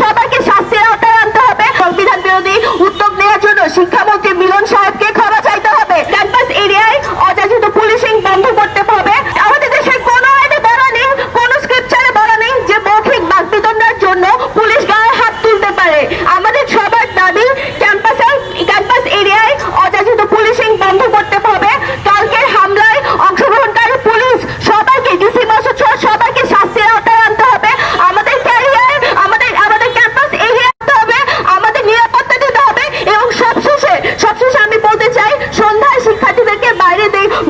সবাইকে শাস্তির আওতায় আনতে হবে। সংবিধান বিরোধী উদ্যোগ নেওয়ার জন্য শিক্ষামন্ত্রী মিলন সাহেবকে ক্ষমা চাইতে হবে। ক্যাম্পাস এরিয়ায় অযাচিত পুলিশিং বন্ধ করতে হবে। আমাদের দেশে কোনো আইনে বলা নেই, কোনো স্ক্রিপচারে বলা নেই যে মৌখিক বাকবিতণ্ডার জন্য পুলিশ গায়ে হাত তুলতে পারে। আমাদের সবার দাবি ক্যাম্পাস এরিয়ায় অযাচিত পুলিশিং বন্ধ করতে হবে। কালকের হামলায় অংশগ্রহণকারী পুলিশ সবাইকে, ডিসি মাসুদ সহ সবাইকে শাস্তির আওতায় আনতে হবে। আমাদের ক্যারিয়ার, আমাদের ক্যাম্পাস এরিয়া আনতে হবে, আমাদের নিরাপত্তা দিতে হবে। এবং সবশেষে আমি বলতে চাই, সন্ধ্যায় শিক্ষার্থীদেরকে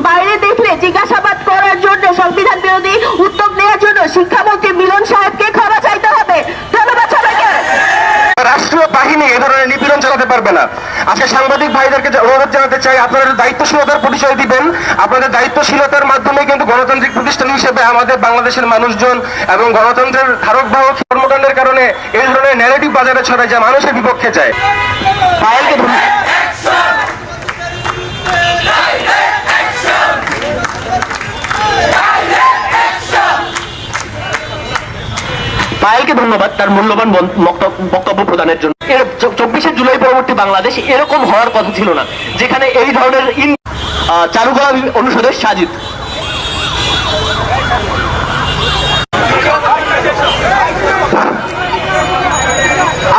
বাইরে দেখলে জিজ্ঞাসাবাদ করার জন্য, সংবিধান বিরোধী উদ্যোগ নেওয়ার জন্য শিক্ষামন্ত্রী মিলন সাহেবকে ক্ষমা চাইতে হবে। ধন্যবাদ সবাইকে। রাষ্ট্রীয় বাহিনী এ ধরনের নিপীড়ন চালাতে পারবে না। আজকে সাংবাদিক ভাইদেরকে অনুরোধ জানাতে চাই, আপনারা দায়িত্বশীলতার পরিচয় দিবেন। আপনাদের দায়িত্বশীলতার মাধ্যমে কিন্তু গণতান্ত্রিক প্রতিষ্ঠান হিসেবে আমাদের বাংলাদেশের মানুষজন এবং গণতন্ত্রের ধারক বাহক কর্মকাণ্ডের কারণে এই ধরনের ন্যারেটিভ বাজারে ছড়ায়, যা মানুষের বিপক্ষে যায়। পায়েলকে ধন্যবাদ তার মূল্যবান বক্তব্য প্রদানের জন্য। 24শে জুলাই পরবর্তী বাংলাদেশ এরকম হওয়ার কথা ছিল না, যেখানে এই ধরনের চালু করা অনুষদের সাজিদ।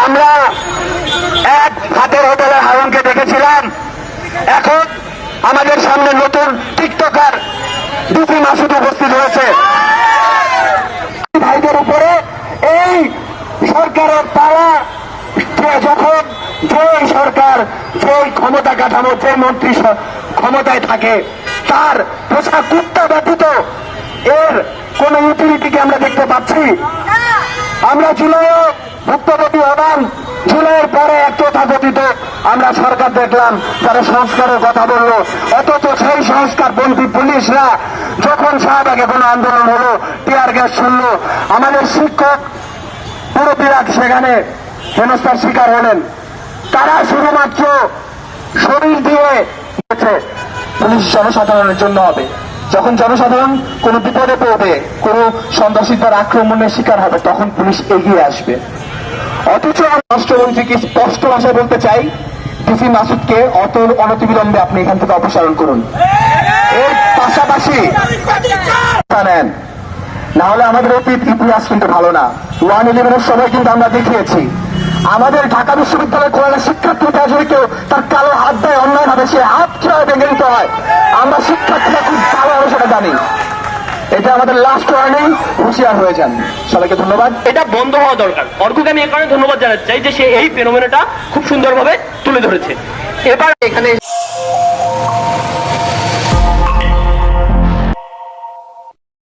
আমরা এক হাতের হোটেলে হারুনকে দেখেছিলাম, এখন আমাদের সামনে নতুন টিকটকার ডিসি মাসুদ উপস্থিত হয়েছে। ভাইদের উপরে এই সরকারের পাওয়া, যখন যে সরকার, যে ক্ষমতা কাঠামো, যে মন্ত্রী ক্ষমতায় থাকে, তার পোষা কুত্তা ব্যতীত এর কোন ইউটিলিটিকে আমরা দেখতে পাচ্ছি। আমরা জুলাইও ভুক্তভোগী হলাম, জুলাইয়ের পরে এক তথাকথিত আমরা সরকার দেখলাম যারা সংস্কারের কথা বললো, অথচ সেই সংস্কারপন্থী পুলিশরা যখন শাহবাগে কোনো আন্দোলন হলো, টিয়ার গ্যাস শুনলো, আমাদের শিক্ষক মুরব্বীরা সেখানে হেনস্থার শিকার হলেন। তারা শুধুমাত্র শরীর দিয়ে পুলিশ জনসাধারণের জন্য হবে। যখন জনসাধারণ কোনো বিপদে পড়বে, কোনো সন্ত্রাসীদের আক্রমণের শিকার হবে, তখন পুলিশ এগিয়ে আসবে। অথচ রাষ্ট্রমন্ত্রীকে স্পষ্ট ভাষায় বলতে চাই, ডিসি মাসুদকে অনতিবিলম্বে আপনি এখান থেকে অপসারণ করুন। এর পাশাপাশি নেন, না হলে আমাদের অতীত ইতিহাস কিন্তু ভালো না। 1/11-এর সময় কিন্তু আমরা দেখিয়েছি, আমাদের ঢাকা বিশ্ববিদ্যালয় কোরআনের শিক্ষার্থীরা যদি কেউ তার কালো হাত দেয় অন্যায় ভাবে, সে হাত কিভাবে ভেঙে দিতে হয়, আমরা শিক্ষার্থীরা খুব ভালোভাবে সেটা জানি। এটা আমাদের লাস্ট ওয়ার্নিং, হুঁশিয়ার হয়ে যান। সবাইকে ধন্যবাদ। এটা বন্ধ হওয়া দরকার। অর্ককে আমি এ কারণে ধন্যবাদ জানাতে চাই যে সে এই ফেনোমেনাটা খুব সুন্দরভাবে তুলে ধরেছে। এবার এখানে